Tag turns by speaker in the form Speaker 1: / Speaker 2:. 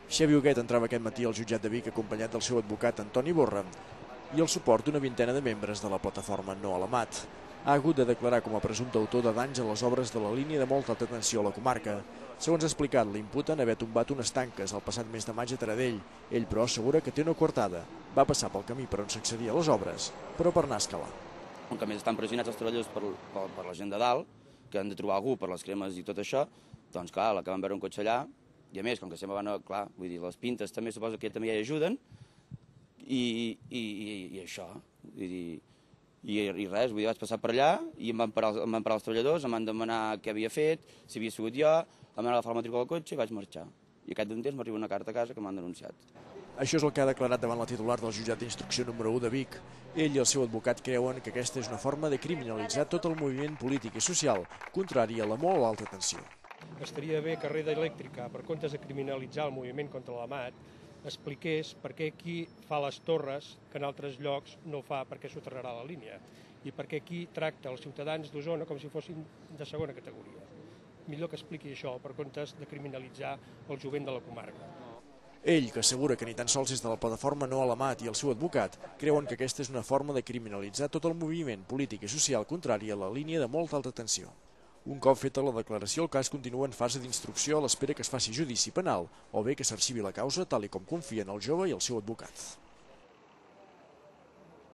Speaker 1: Xavi Huguet entrava aquest matí al jutjat de Vic acompanyat del seu advocat Antoni Borra i el suport d'una vintena de membres de la plataforma No a la Mat. Ha hagut de declarar com a presumpte autor de danys a les obres de la línia de molta alta tensió a la comarca. Segons ha explicat, l'imputen haver tombat unes tanques el passat mes de maig a Taradell. Ell, però, assegura que té una coartada. Va passar pel camí per on s'accedia a les obres, però per anar a escalar.
Speaker 2: Com que a més estan pressionats els treballadors per la gent de dalt, que han de trobar algú per les cremes i tot això, doncs clar, la que van veure un cotxe allà, i a més, com que sempre van, clar, vull dir, les pintes també suposo que també hi ajuden, i això, vull dir, i res, vull dir, vaig passar per allà i em van parar els treballadors, em van demanar què havia fet, si havia sigut jo, em van agafar la matrícula del cotxe i vaig marxar. I aquest d'un temps m'arriba una carta a casa que m'han denunciat.
Speaker 1: Això és el que ha declarat davant la titular del jutjat d'instrucció número 1 de Vic. Ell i el seu advocat creuen que aquesta és una forma de criminalitzar tot el moviment polític i social, contrari a la molt alta tensió.
Speaker 3: Estaria bé que Red Elèctrica, per comptes de criminalitzar el moviment contra la MAT, expliqués per què aquí fa les torres que en altres llocs no fa perquè soterrarà la línia i per què aquí tracta els ciutadans d'Osona com si fossin de segona categoria. Millor que expliqui això per comptes de criminalitzar el jovent de la comarca.
Speaker 1: Ell, que assegura que ni tan sols és de la plataforma No a la Mat, i el seu advocat creuen que aquesta és una forma de criminalitzar tot el moviment polític i social contrari a la línia de molta alta tensió. Un cop feta la declaració, el cas continua en fase d'instrucció a l'espera que es faci judici penal o bé que s'arxivi la causa tal i com confien el jove i el seu advocat.